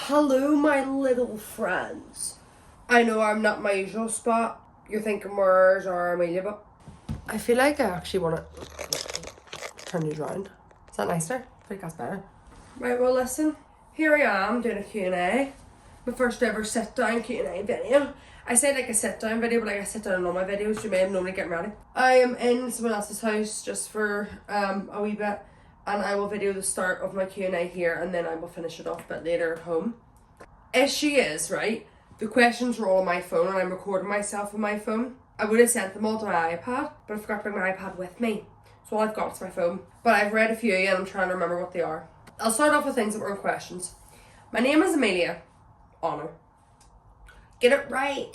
Hello, my little friends. I know I'm not my usual spot. You're thinking, where's our Amelia? But I feel like I actually want to turn these around. Is that nicer? I think that's better. Right, well listen. Here I am doing a Q&A. My first ever sit-down Q&A video. I say like a sit-down video, but like I sit down on all my videos. You may have known me getting ready. I am in someone else's house just for a wee bit. And I will video the start of my Q&A here, and then I will finish it off a bit later at home. Issue is, right, the questions are all on my phone and I'm recording myself on my phone. I would have sent them all to my iPad, but I forgot to bring my iPad with me. So all I've got is my phone. But I've read a few and I'm trying to remember what they are. I'll start off with things that weren't questions. My name is Amelia. Honor. Get it right.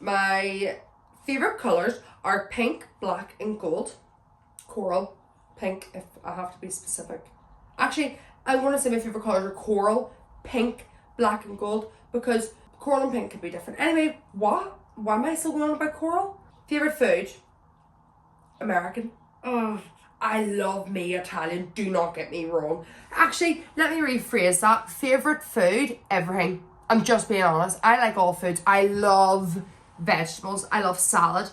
My favourite colours are pink, black and gold. Coral. Pink, if I have to be specific. Actually, I'm going to say my favourite colours are coral, pink, black and gold, because coral and pink can be different. Anyway, what? Why am I still going on about coral? Favourite food? American. Oh, I love me Italian, do not get me wrong. Actually, let me rephrase that. Favourite food? Everything. I'm just being honest. I like all foods. I love vegetables. I love salad.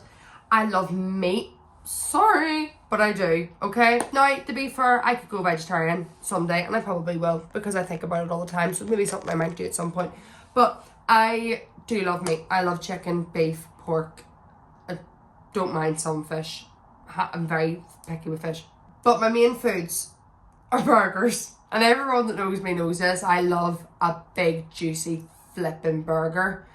I love meat. Sorry, but I do, okay? Now, to be fair, I could go vegetarian someday, and I probably will, because I think about it all the time, so maybe something I might do at some point. But I do love meat. I love chicken, beef, pork. I don't mind some fish. I'm very picky with fish. But my main foods are burgers. And everyone that knows me knows this. I love a big, juicy, flipping burger.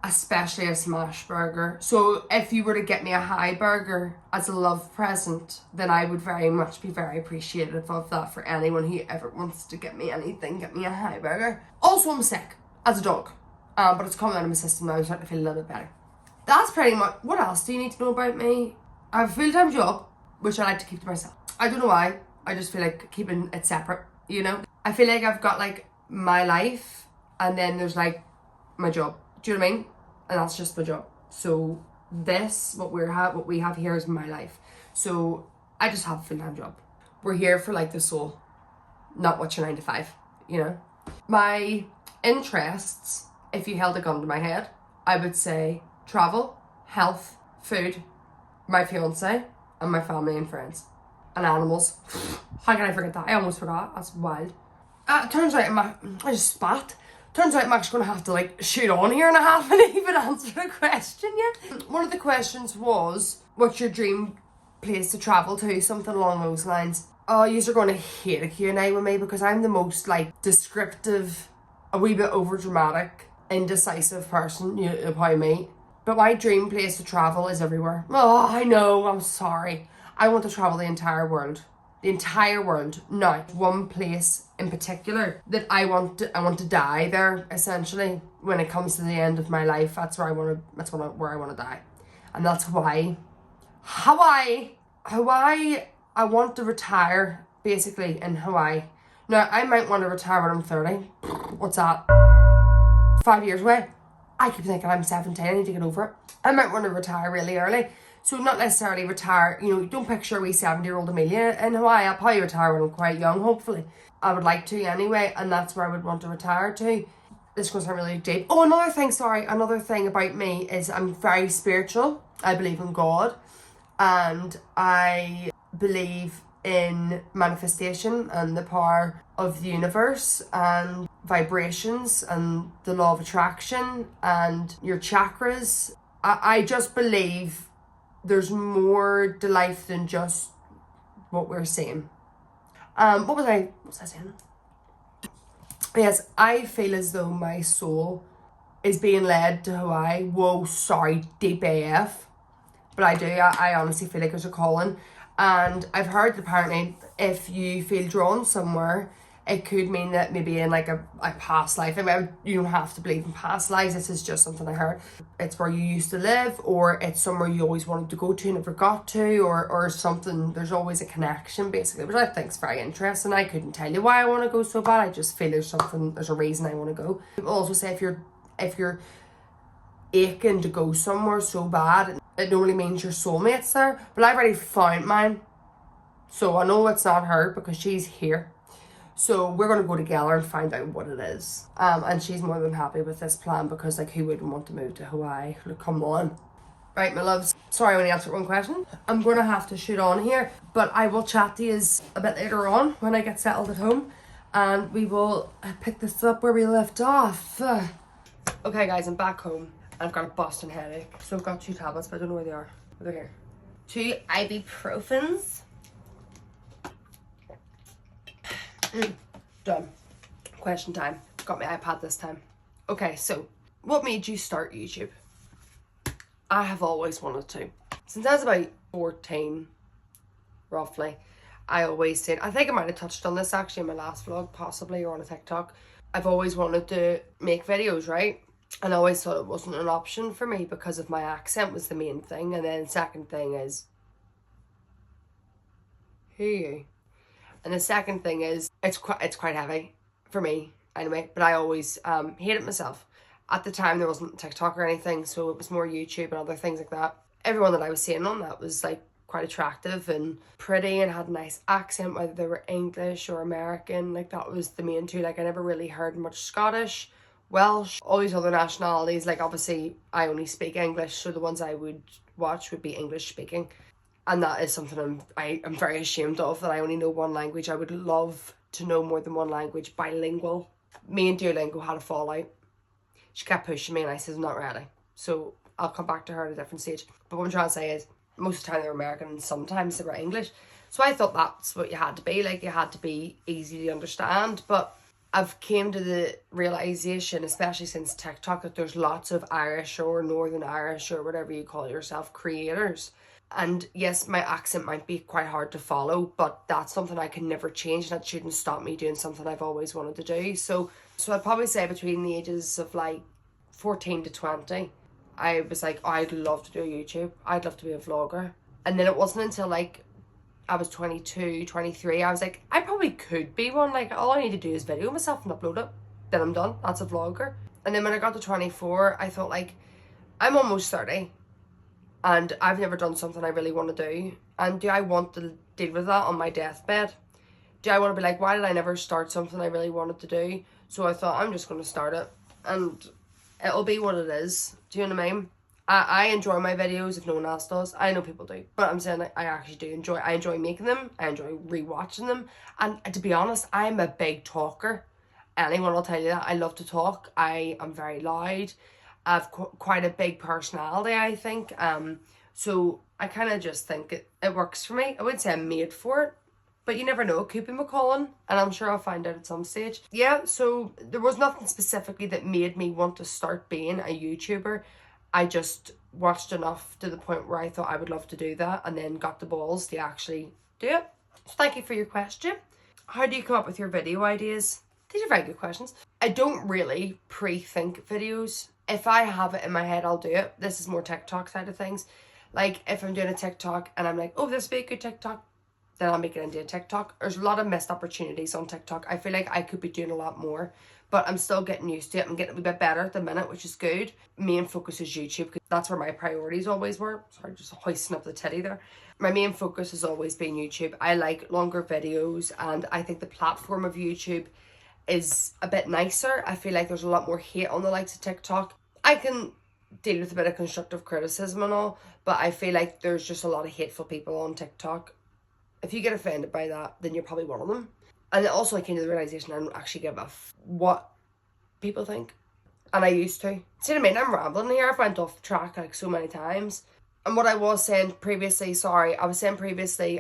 Especially a smash burger. So if you were to get me a high burger as a love present, then I would very much be very appreciative of that. For anyone who ever wants to get me anything, get me a high burger. Also, I'm sick as a dog, but it's coming out of my system now. I'm starting to feel a little bit better. That's pretty much. What else do you need to know about me? I have a full-time job, which I like to keep to myself. I don't know why. I just feel like keeping it separate, you know? I feel like I've got like my life and then there's like my job. Do you know what I mean? And that's just my job. So this, what we have here is my life. So I just have a full-time job. We're here for like the soul, not what's your 9 to 5, you know? My interests, if you held a gun to my head, I would say travel, health, food, my fiance, and my family and friends. And animals. How can I forget that? I almost forgot. That's wild. Turns out I just spat. Turns out I'm actually going to have to like shoot on here and I haven't even answered a question yet. One of the questions was, what's your dream place to travel to? Something along those lines. Oh, you're going to hate a Q&A with me because I'm the most like descriptive, a wee bit over dramatic, indecisive person, you know, how me. But my dream place to travel is everywhere. Oh, I know, I'm sorry. I want to travel the entire world. The entire world. Now, one place in particular that I want to die there, essentially, when it comes to the end of my life. That's where I want to die. And that's Hawaii. Hawaii, I want to retire, basically, in Hawaii. Now, I might want to retire when I'm 30. What's that? 5 years away. I keep thinking I'm 17, I need to get over it. I might want to retire really early. So not necessarily retire, you know, don't picture a wee 70-year-old Amelia in Hawaii. I'll probably retire when I'm quite young, hopefully. I would like to anyway, and that's where I would want to retire to. This is going to sound really deep. Oh, another thing about me is I'm very spiritual. I believe in God, and I believe in manifestation and the power of the universe and vibrations and the law of attraction and your chakras. I just believe there's more to life than just what we're seeing. What was I saying? Yes, I feel as though my soul is being led to Hawaii. Whoa, sorry, deep AF. But I do, I honestly feel like there's a calling. And I've heard that apparently if you feel drawn somewhere, it could mean that maybe in like a past life. I mean, you don't have to believe in past lives. This is just something I heard. It's where you used to live, or it's somewhere you always wanted to go to and never got to, or something. There's always a connection, basically, which I think is very interesting. I couldn't tell you why I want to go so bad. I just feel there's a reason I want to go. People also say if you're aching to go somewhere so bad, it normally means your soulmate's there. But I've already found mine, so I know it's not her because she's here. So we're going to go together and find out what it is. And she's more than happy with this plan because like who wouldn't want to move to Hawaii? Like, come on. Right, my loves. Sorry I only answered one question. I'm going to have to shoot on here, but I will chat to you a bit later on when I get settled at home, and we will pick this up where we left off. Okay guys, I'm back home. I've got a busting headache. So I've got 2 tablets, but I don't know where they are. They're here. 2 ibuprofens. Done. Question time. Got my iPad this time. Okay, so what made you start YouTube? I have always wanted to. Since I was about 14, roughly, I always said, I think I might have touched on this actually in my last vlog, possibly, or on a TikTok. I've always wanted to make videos, right? And I always thought it wasn't an option for me because of my accent was the main thing. And then second thing is, who are you? And the second thing is, it's quite heavy for me anyway, but I always hated myself. At the time there wasn't TikTok or anything, so it was more YouTube and other things like that. Everyone that I was seeing on that was like quite attractive and pretty and had a nice accent, whether they were English or American. Like that was the main two. Like I never really heard much Scottish, Welsh, all these other nationalities. Like obviously I only speak English, so the ones I would watch would be English speaking. And that is something I'm very ashamed of, that I only know one language. I would love to know more than one language, bilingual. Me and Duolingo had a fallout. She kept pushing me and I said, I'm not ready. So I'll come back to her at a different stage. But what I'm trying to say is, most of the time they were American and sometimes they were English. So I thought that's what you had to be. Like you had to be easy to understand. But I've came to the realisation, especially since TikTok, that there's lots of Irish or Northern Irish or whatever you call yourself creators. And yes, my accent might be quite hard to follow, but that's something I can never change. That shouldn't stop me doing something I've always wanted to do. So I'd probably say between the ages of like 14 to 20, I was like, oh, I'd love to do YouTube. I'd love to be a vlogger. And then it wasn't until like I was 22, 23, I was like, I probably could be one. Like all I need to do is video myself and upload it. Then I'm done. That's a vlogger. And then when I got to 24, I thought like, I'm almost 30. And I've never done something I really want to do. And do I want to deal with that on my deathbed? Do I want to be like, why did I never start something I really wanted to do? So I thought, I'm just going to start it. And it'll be what it is. Do you know what I mean? I enjoy my videos if no one else does. I know people do. But I'm saying I actually do enjoy. I enjoy making them. I enjoy rewatching them. And to be honest, I'm a big talker. Anyone will tell you that. I love to talk. I am very loud. I've quite a big personality, I think. So I kind of just think it works for me. I wouldn't say I'm made for it, but you never know. It could be McCollum, and I'm sure I'll find out at some stage. Yeah, so there was nothing specifically that made me want to start being a YouTuber. I just watched enough to the point where I thought I would love to do that, and then got the balls to actually do it. So thank you for your question. How do you come up with your video ideas? These are very good questions. I don't really pre-think videos. If I have it in my head, I'll do it. This is more TikTok side of things. Like if I'm doing a TikTok and I'm like, oh, this would be a good TikTok, then I'll make it into a TikTok. There's a lot of missed opportunities on TikTok. I feel like I could be doing a lot more, but I'm still getting used to it. I'm getting a bit better at the minute, which is good. Main focus is YouTube, because that's where my priorities always were. Sorry, just hoisting up the titty there. My main focus has always been YouTube. I like longer videos, and I think the platform of YouTube is a bit nicer. I feel like there's a lot more hate on the likes of TikTok. I can deal with a bit of constructive criticism and all, but I feel like there's just a lot of hateful people on TikTok. If you get offended by that, then you're probably one of them. And also I came to the realisation I don't actually give a what people think. And I used to. See what I mean? I'm rambling here. I've went off the track like so many times. And what I was saying previously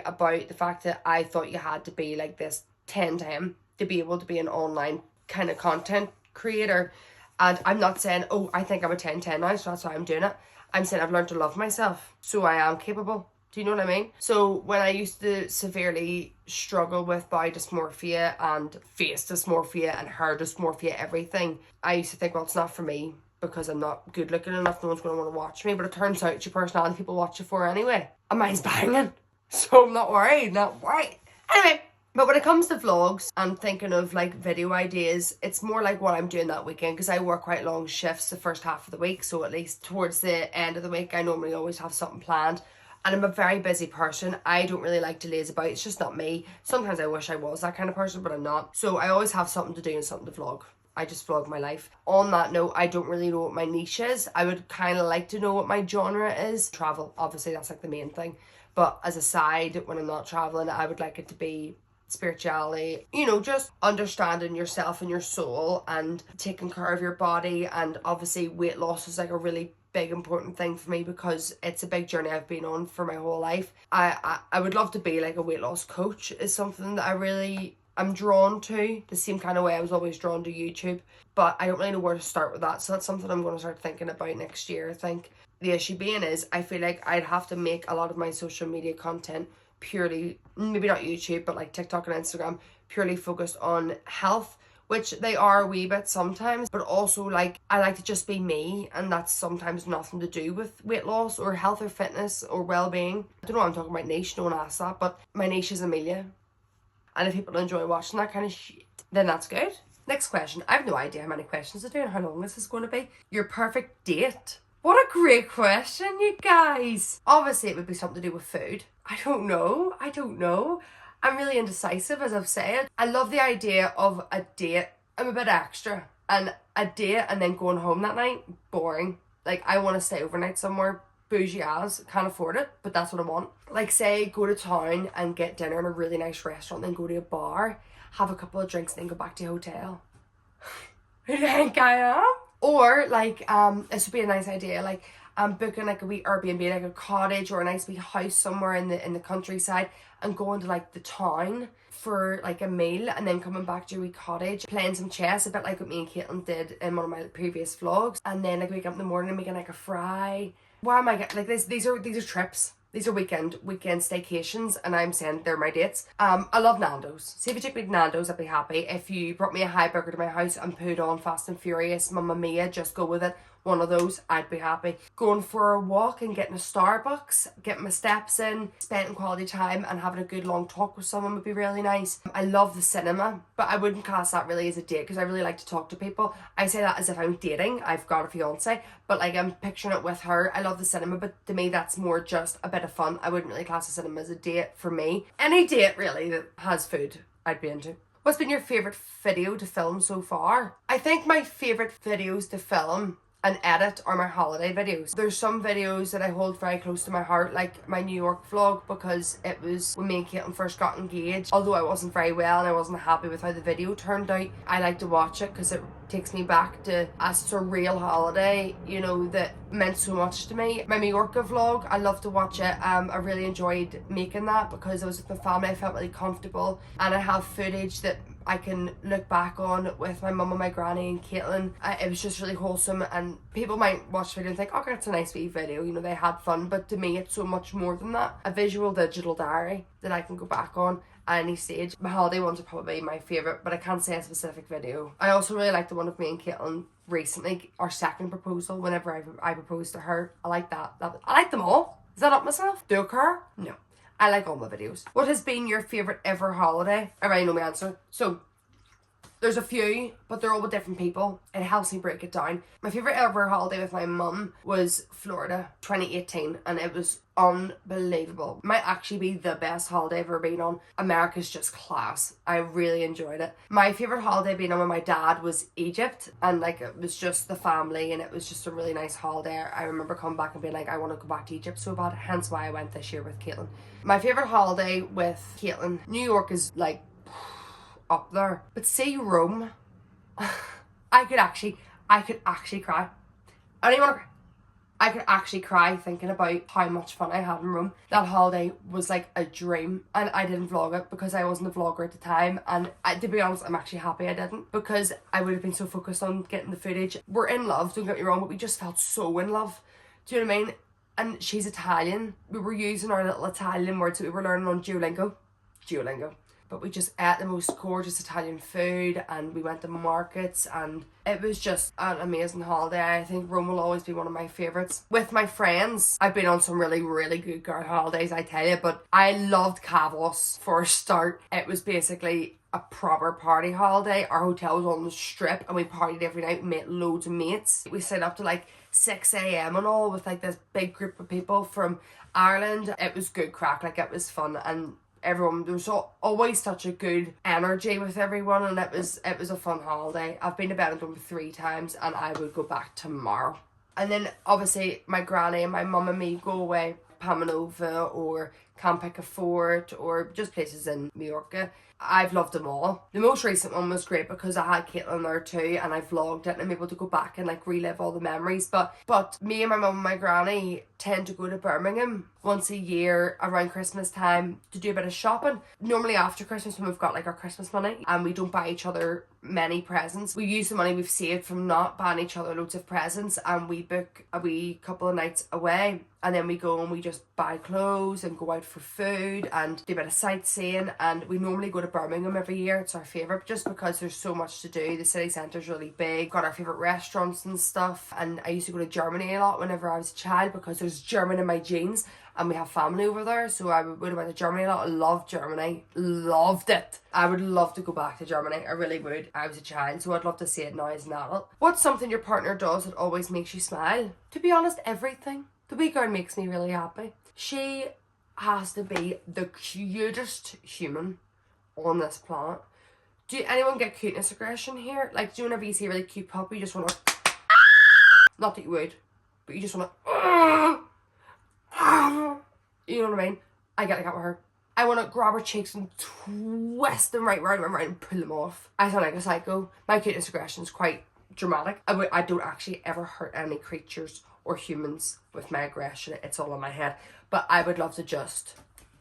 about the fact that I thought you had to be like this 10-10 to be able to be an online kind of content creator. And I'm not saying, oh, I think I'm a 10-10 now, so that's why I'm doing it. I'm saying I've learned to love myself, so I am capable. Do you know what I mean? So when I used to severely struggle with body dysmorphia and face dysmorphia and hair dysmorphia, everything, I used to think, well, it's not for me because I'm not good looking enough. No one's going to want to watch me. But it turns out it's your personality people watch you for anyway. And mine's banging. So I'm not worried. Anyway. But when it comes to vlogs and thinking of like video ideas, it's more like what I'm doing that weekend, because I work quite long shifts the first half of the week. So at least towards the end of the week, I normally always have something planned. And I'm a very busy person. I don't really like to laze about. It's just not me. Sometimes I wish I was that kind of person, but I'm not. So I always have something to do and something to vlog. I just vlog my life. On that note, I don't really know what my niche is. I would kind of like to know what my genre is. Travel, obviously, that's like the main thing. But as a side, when I'm not traveling, I would like it to be spirituality, you know, just understanding yourself and your soul and taking care of your body. And obviously weight loss is like a really big important thing for me because it's a big journey I've been on for my whole life. I would love to be like a weight loss coach is something that I'm drawn to, the same kind of way I was always drawn to YouTube, but I don't really know where to start with that. So that's something I'm going to start thinking about next year, I think. The issue being is I feel like I'd have to make a lot of my social media content purely, maybe not YouTube, but like TikTok and Instagram, purely focused on health, which they are a wee bit sometimes, but also like I like to just be me, and that's sometimes nothing to do with weight loss or health or fitness or well-being. I don't know what I'm talking about niche, no one asked that, but my niche is Amelia. And if people enjoy watching that kind of shit, then that's good. Next question. I have no idea how many questions to do and how long this is going to be. Your perfect date. What a great question, you guys. Obviously, it would be something to do with food. I don't know. I'm really indecisive, as I've said. I love the idea of a date. I'm a bit extra. And a date and then going home that night, boring. Like, I want to stay overnight somewhere. Bougie as, can't afford it, but that's what I want. Like, say, go to town and get dinner in a really nice restaurant, then go to a bar, have a couple of drinks, then go back to a hotel. Who do you think I am? Or, like, this would be a nice idea, like, booking like a wee Airbnb, like a cottage or a nice wee house somewhere in the countryside, and going to like the town for like a meal, and then coming back to your wee cottage, playing some chess, a bit like what me and Caitlin did in one of my previous vlogs, and then like wake up in the morning and making like a fry. Why am I getting like this? These are trips. These are weekend staycations, and I'm saying they're my dates. I love Nando's. See, if you took me to Nando's, I'd be happy. If you brought me a high burger to my house and put on Fast and Furious, Mamma Mia, just go with it. One of those, I'd be happy. Going for a walk and getting a Starbucks, getting my steps in, spending quality time and having a good long talk with someone would be really nice. I love the cinema, but I wouldn't class that really as a date because I really like to talk to people. I say that as if I'm dating. I've got a fiance, but like I'm picturing it with her. I love the cinema, but to me that's more just a bit of fun. I wouldn't really class the cinema as a date for me. Any date really that has food, I'd be into. What's been your favourite video to film so far? I think my favourite videos to film and edit are my holiday videos. There's some videos that I hold very close to my heart, like my New York vlog, because it was when me and Caitlin first got engaged. Although I wasn't very well and I wasn't happy with how the video turned out, I like to watch it because it takes me back to a surreal holiday, you know, that meant so much to me. My Mallorca vlog, I love to watch it. I really enjoyed making that because I was with my family, I felt really comfortable, and I have footage that I can look back on with my mum and my granny and Caitlin. It was just really wholesome, and people might watch the video and think, oh, that's a nice wee video, you know, they had fun, but to me it's so much more than that. A visual digital diary that I can go back on at any stage. My holiday ones are probably my favourite, but I can't say a specific video. I also really like the one of me and Caitlin recently, our second proposal, whenever I proposed to her. I like that. I like them all. Is that up myself? Do occur? No. I like all my videos. What has been your favourite ever holiday? I already know my answer. So, there's a few, but they're all with different people. It helps me break it down. My favourite ever holiday with my mum was Florida, 2018, and it was unbelievable. Might actually be the best holiday I've ever been on. America's just class. I really enjoyed it. My favourite holiday being on with my dad was Egypt, and like it was just the family, and it was just a really nice holiday. I remember coming back and being like, I want to go back to Egypt so bad, hence why I went this year with Caitlin. My favourite holiday with Caitlin, New York is like up there, but see Rome, I could actually cry. I don't even want to cry. I could actually cry thinking about how much fun I had in Rome. That holiday was like a dream, and I didn't vlog it because I wasn't a vlogger at the time, and to be honest, I'm actually happy I didn't, because I would have been so focused on getting the footage. We're in love, don't get me wrong, but we just felt so in love. Do you know what I mean? And she's Italian. We were using our little Italian words that we were learning on Duolingo. but we just ate the most gorgeous Italian food, and we went to markets, and it was just an amazing holiday. I think Rome will always be one of my favourites. With my friends, I've been on some really, really good girl holidays, I tell you, but I loved Cavos for a start. It was basically a proper party holiday. Our hotel was on the strip, and we partied every night. We met loads of mates. We stayed up to like 6 a.m. and all with like this big group of people from Ireland. It was good crack, like it was fun, and everyone, there was always such a good energy with everyone, and it was a fun holiday. I've been to Benidorm 3 times, and I would go back tomorrow. And then obviously my granny and my mum and me go away, Pamanova or Camp Picafort, or just places in Majorca. I've loved them all. The most recent one was great because I had Caitlin there too, and I vlogged it, and I'm able to go back and like relive all the memories. But me and my mum and my granny tend to go to Birmingham once a year around Christmas time to do a bit of shopping. Normally after Christmas, when we've got like our Christmas money and we don't buy each other many presents, we use the money we've saved from not buying each other loads of presents, and we book a wee couple of nights away, and then we go and we just buy clothes and go out for food and do a bit of sightseeing. And we normally go to Birmingham every year. It's our favourite just because there's so much to do. The city centre's really big, got our favourite restaurants and stuff. And I used to go to Germany a lot whenever I was a child because there's German in my genes, and we have family over there, so I would have went to Germany a lot. I loved Germany, loved it. I would love to go back to Germany, I really would. I was a child, so I'd love to see it now as an adult. What's something your partner does that always makes you smile? To be honest, everything. The wee girl makes me really happy. She has to be the cutest human on this planet. Do anyone get cuteness aggression here? Like, do you whenever you see a really cute puppy, you just want to... Not that you would, but you just want to... You know what I mean? I get like that with her. I want to grab her cheeks and twist them right round and round and pull them off. I sound like a psycho. My cuteness aggression is quite dramatic. I don't actually ever hurt any creatures or humans with my aggression. It's all in my head. But I would love to just...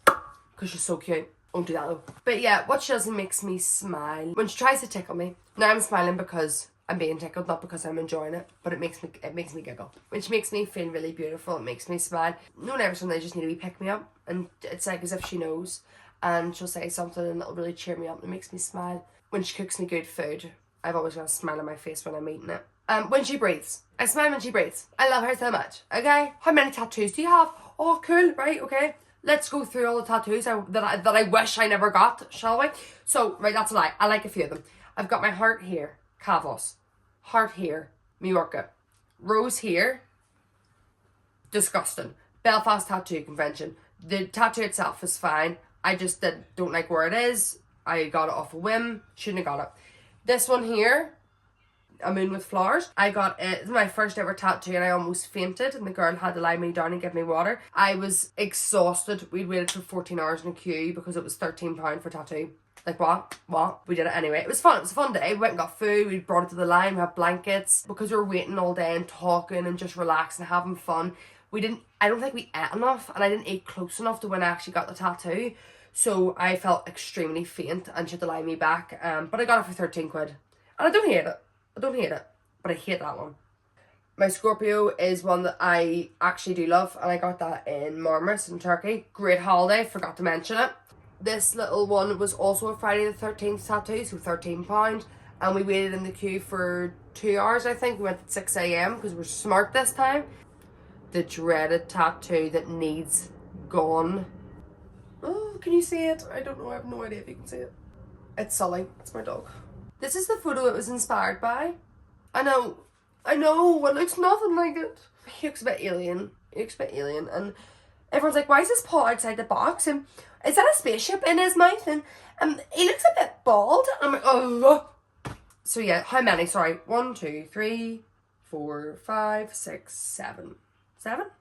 Because she's so cute. Won't do that though. But yeah, what she does makes me smile. When she tries to tickle me. Now I'm smiling because I'm being tickled, not because I'm enjoying it, but it makes me giggle. Which makes me feel really beautiful. It makes me smile. No, never something I just need to be pick me up, and it's like as if she knows, and she'll say something and it'll really cheer me up. It makes me smile. When she cooks me good food, I've always got a smile on my face when I'm eating it. When she breathes, I smile when she breathes. I love her so much. Okay, how many tattoos do you have? Oh, cool. Right, okay. Let's go through all the tattoos that I wish I never got, shall we? So, right, that's a lie. I like a few of them. I've got my heart here, Cavos. Heart here, Majorca. Rose here, disgusting. Belfast Tattoo Convention. The tattoo itself is fine. I just don't like where it is. I got it off a whim. Shouldn't have got it. This one here, a moon with flowers. I got it. It's my first ever tattoo, and I almost fainted, and the girl had to lie me down and give me water. I was exhausted. We waited for 14 hours in a queue because it was £13 for tattoo. Like what? We did it anyway. It was fun. It was a fun day. We went and got food. We brought it to the line. We had blankets. Because we were waiting all day and talking and just relaxing and having fun. I don't think we ate enough, and I didn't eat close enough to when I actually got the tattoo. So I felt extremely faint, and she had to lie me back. But I got it for 13 quid. And I don't hate it. But I hate that one. My Scorpio is one that I actually do love, and I got that in Marmaris in Turkey. Great holiday. Forgot to mention it. This little one was also a Friday the 13th tattoo, so £13. And we waited in the queue for 2 hours, I think. We went at 6 a.m. because we're smart this time. The dreaded tattoo that needs gone. Oh, can you see it? I don't know. I have no idea if you can see it. It's Sully. It's my dog. This is the photo it was inspired by. I know. It looks nothing like it. He looks a bit alien. And everyone's like, why is his paw outside the box? And is that a spaceship in his mouth? And he looks a bit bald. I'm like, oh. So yeah, how many? Sorry. 1, 2, 3, 4, 5, 6, 7. 7? Is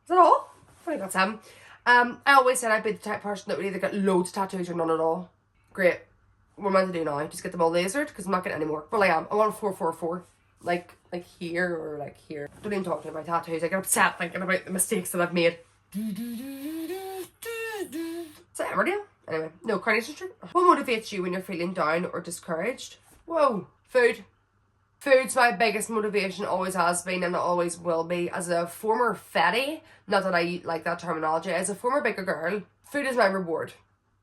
that all? I think that's 7. I always said I'd be the type of person that would either get loads of tattoos or none at all. Great. What am I meant to do now? Just get them all lasered? Because I'm not getting any more. Well, I am. I want 444. Like here or like here. Don't even talk to me about tattoos. I get upset thinking about the mistakes that I've made. Is that Emmerdale? Anyway, no, Coronation Street. What motivates you when you're feeling down or discouraged? Whoa. Food. Food's my biggest motivation, always has been, and it always will be. As a former fetty, not that I like that terminology, as a former bigger girl, food is my reward.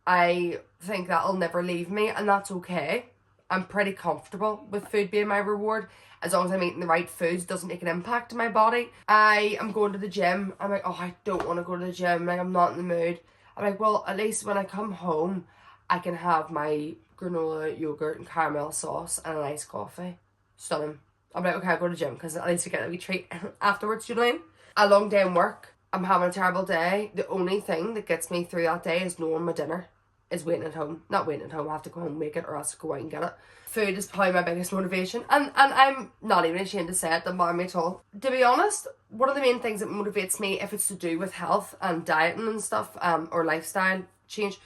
I think that'll never leave me, and that's okay. I'm pretty comfortable with food being my reward. As long as I'm eating the right foods, doesn't make an impact to my body. I am going to the gym. I'm like, oh, I don't want to go to the gym. Like, I'm not in the mood. I'm like, well, at least when I come home, I can have my granola, yogurt, and caramel sauce and a nice coffee. Stunning. I'm like, okay, I'll go to the gym because at least I get a wee treat afterwards, you know what I mean? A long day in work. I'm having a terrible day. The only thing that gets me through that day is knowing my dinner is waiting at home. Not waiting at home, I have to go home and make it, or else go out and get it. Food is probably my biggest motivation, and I'm not even ashamed to say it, doesn't bother me at all. To be honest, one of the main things that motivates me, if it's to do with health and dieting and stuff, or lifestyle change,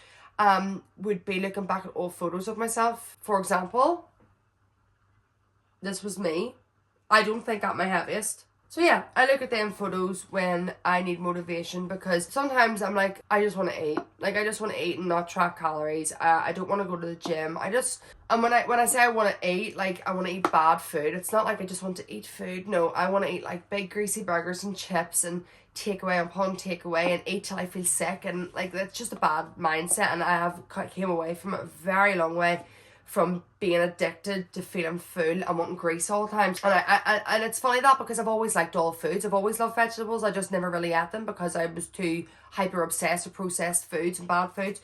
would be looking back at old photos of myself. For example, this was me. I don't think at my heaviest. So yeah, I look at them photos when I need motivation, because sometimes I'm like, I just want to eat. Like, I just want to eat and not track calories. I don't want to go to the gym. And when I say I want to eat, like, I want to eat bad food. It's not like I just want to eat food. No, I want to eat like big greasy burgers and chips and takeaway upon takeaway and eat till I feel sick. And like, that's just a bad mindset. And I came away from it a very long way, from being addicted to feeling full and wanting grease all the time. And it's funny that, because I've always liked all foods. I've always loved vegetables. I just never really ate them because I was too hyper obsessed with processed foods and bad foods.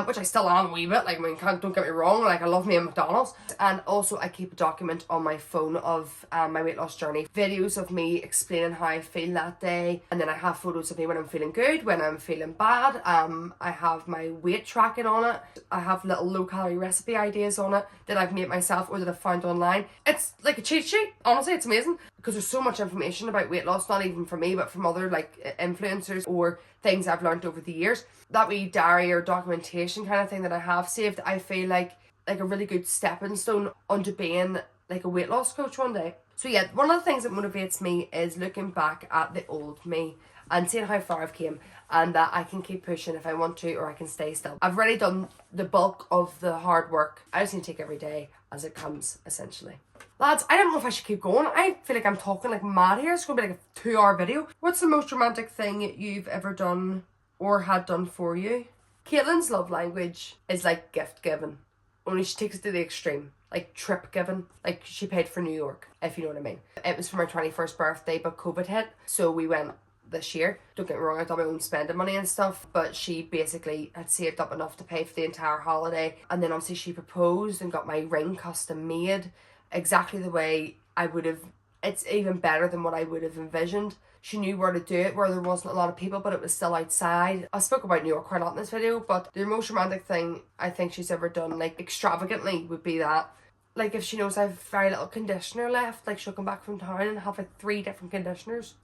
Which I still am a wee bit. Like, I mean, don't get me wrong. Like, I love me a McDonald's. And also, I keep a document on my phone of my weight loss journey. Videos of me explaining how I feel that day. And then I have photos of me when I'm feeling good, when I'm feeling bad. I have my weight tracking on it. I have little low-calorie recipe ideas on it that I've made myself or that I've found online. It's like a cheat sheet. Honestly, it's amazing, because there's so much information about weight loss, not even from me, but from other like influencers or things I've learned over the years. That wee diary or documentation kind of thing that I have saved, I feel like a really good stepping stone onto being like a weight loss coach one day. So yeah, one of the things that motivates me is looking back at the old me and seeing how far I've came, and that I can keep pushing if I want to, or I can stay still. I've already done the bulk of the hard work. I just need to take every day as it comes, essentially. Lads, I don't know if I should keep going. I feel like I'm talking like mad here. It's going to be like a 2-hour video. What's the most romantic thing you've ever done or had done for you? Caitlin's love language is like gift giving, only she takes it to the extreme. Like trip giving. Like, she paid for New York, if you know what I mean. It was for my 21st birthday, but COVID hit, so we went this year. Don't get me wrong, I done my own spending money and stuff, but she basically had saved up enough to pay for the entire holiday. And then obviously she proposed and got my ring custom made exactly the way I would have. It's even better than what I would have envisioned. She knew where to do it, where there wasn't a lot of people, but it was still outside. I spoke about New York quite a lot in this video, but the most romantic thing I think she's ever done, like extravagantly, would be that. Like, if she knows I have very little conditioner left, like, she'll come back from town and have like 3 different conditioners.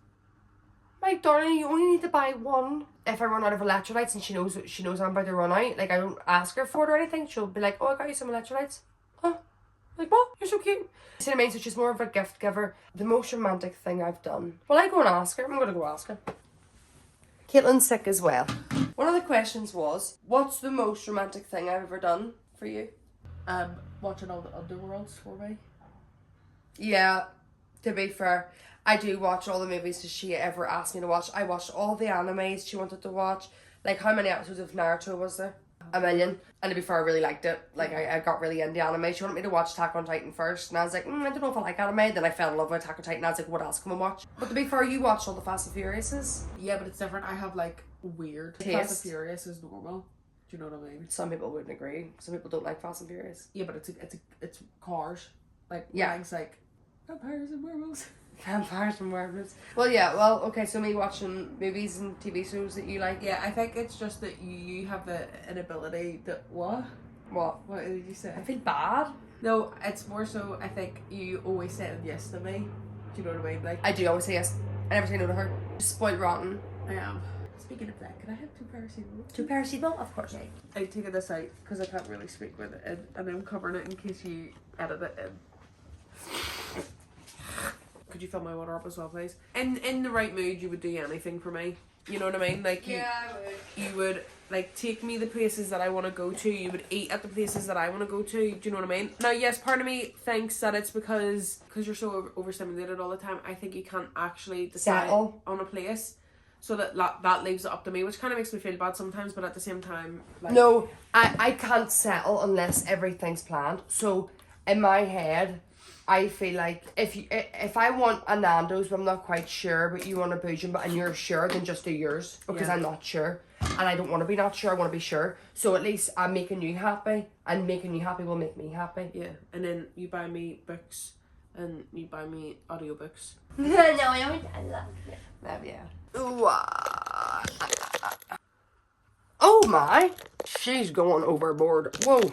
Like, darling, you only need to buy one. If I run out of electrolytes and she knows I'm about to run out, like, I don't ask her for it or anything, she'll be like, oh, I got you some electrolytes. Huh? Like, what? You're so cute. You see what I mean? So she's more of a gift giver. The most romantic thing I've done. Well, I go and ask her. I'm going to go ask her. Caitlin's sick as well. One of the questions was, what's the most romantic thing I've ever done for you? Watching all the Underworlds for me. Yeah, to be fair, I do watch all the movies that she ever asked me to watch. I watched all the animes she wanted to watch. Like, how many episodes of Naruto was there? 1 million. And to be fair, I really liked it. Like, I got really into anime. She wanted me to watch Attack on Titan first, and I was like, I don't know if I like anime. Then I fell in love with Attack on Titan, and I was like, what else can we watch? But to be fair, you watched all the Fast and Furiouses. Yeah, but it's different. I have like weird. Taste. Fast and Furious is normal. Do you know what I mean? Some people wouldn't agree. Some people don't like Fast and Furious. Yeah, but it's cars. Like, yeah, things like vampires and werewolves. Vampires and werewolves. Well, yeah, well, okay, so me watching movies and TV shows that you like. Yeah, I think it's just that you have an ability that... What? What? What did you say? I feel bad. No, it's more so, I think you always said yes to me. Do you know what I mean? Like, I do always say yes. I never say no to her. Spoiled rotten. I am. Speaking of that, can I have 2 paracetamol? 2 paracetamol? Of course. Okay. I'm taking this out because I can't really speak with it in, and I'm covering it in case you edit it in. Could you fill my water up as well, please? In the right mood, you would do anything for me. You know what I mean? Like, yeah, I would. You would, like, take me the places that I want to go to. You would eat at the places that I want to go to. Do you know what I mean? Now, yes, part of me thinks that it's because you're so overstimulated all the time. I think you can't actually decide settle on a place. So that leaves it up to me, which kind of makes me feel bad sometimes, but at the same time, like... No, I can't settle unless everything's planned. So in my head, I feel like if I want a Nando's but I'm not quite sure, but you want a Boojum but and you're sure, then just do yours, because I'm not sure. And I don't want to be not sure, I want to be sure. So at least I'm making you happy, and making you happy will make me happy. Yeah, and then you buy me books, and you buy me audiobooks. No, I haven't done that. Yeah. Ooh, oh my, she's going overboard. Whoa.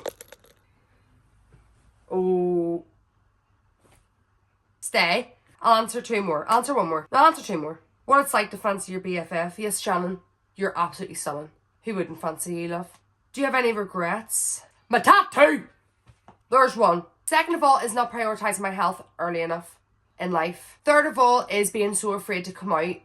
Oh. Stay. I'll answer two more. Answer one more. I'll answer two more. What it's like to fancy your BFF? Yes, Shannon, you're absolutely stunning. Who wouldn't fancy you, love? Do you have any regrets? My tattoo! There's one. Second of all is not prioritising my health early enough in life. Third of all is being so afraid to come out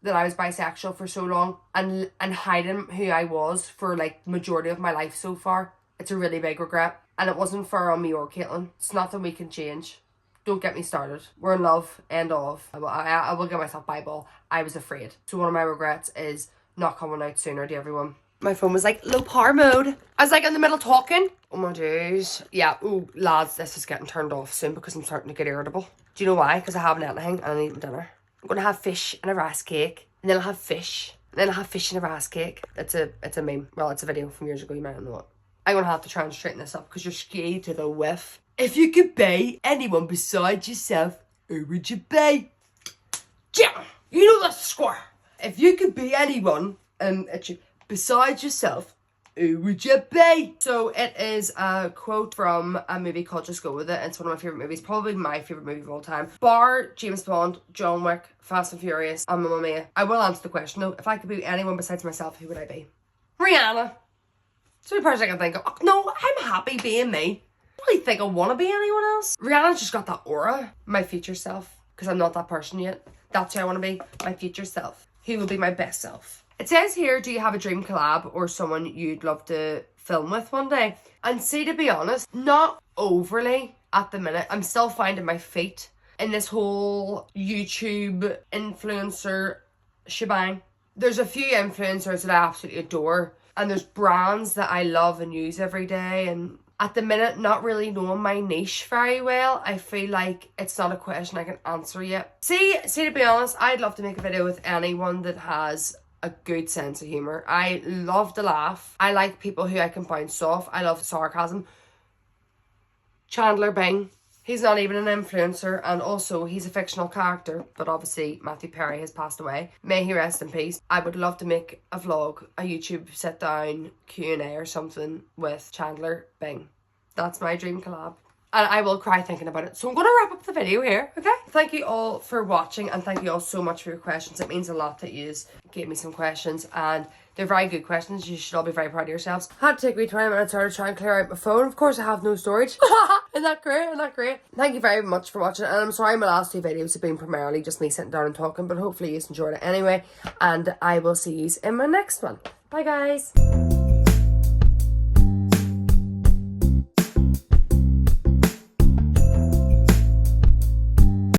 that I was bisexual for so long, and hiding who I was for like the majority of my life so far. It's a really big regret, and it wasn't fair on me or Caitlin. It's nothing we can change. Don't get me started. We're in love. End of. I will give myself Bible. I was afraid. So one of my regrets is not coming out sooner to everyone. My phone was like low power mode. I was like in the middle talking. Oh my days. Yeah. Ooh, lads, this is getting turned off soon because I'm starting to get irritable. Do you know why? Because I haven't anything and I'm eating dinner. I'm gonna have fish and a rice cake, and then I'll have fish, and then I'll have fish and a rice cake. It's a meme. Well, it's a video from years ago. You might not know it. I'm gonna have to try and straighten this up because you're scared to the whiff. If you could be anyone besides yourself, who would you be? Yeah, you know the score. If you could be anyone, besides yourself, who would you be? So it is a quote from a movie called Just Go With It. It's one of my favourite movies, probably my favourite movie of all time. Bar James Bond, John Wick, Fast and Furious, and Mamma Mia. I will answer the question though. If I could be anyone besides myself, who would I be? Rihanna. It's the only person I can think of. Oh, no, I'm happy being me. I don't really think I want to be anyone else. Rihanna's just got that aura. My future self. Because I'm not that person yet. That's who I want to be. My future self. Who will be my best self. It says here, do you have a dream collab or someone you'd love to film with one day? And see, to be honest, not overly at the minute. I'm still finding my feet in this whole YouTube influencer shebang. There's a few influencers that I absolutely adore. And there's brands that I love and use every day. And at the minute, not really knowing my niche very well. I feel like it's not a question I can answer yet. See, to be honest, I'd love to make a video with anyone that has a good sense of humour. I love to laugh. I like people who I can bounce off. I love sarcasm. Chandler Bing. He's not even an influencer, and also he's a fictional character, but obviously Matthew Perry has passed away. May he rest in peace. I would love to make a vlog, a YouTube sit down Q&A or something with Chandler Bing. That's my dream collab. And I will cry thinking about it. So I'm going to wrap up the video here, okay? Thank you all for watching, and thank you all so much for your questions. It means a lot that you gave me some questions, and they're very good questions. You should all be very proud of yourselves. Had to take me 20 minutes to try and clear out my phone. Of course, I have no storage. Isn't that great? Isn't that great? Thank you very much for watching. And I'm sorry my last two videos have been primarily just me sitting down and talking, but hopefully you enjoyed it anyway. And I will see you in my next one. Bye, guys.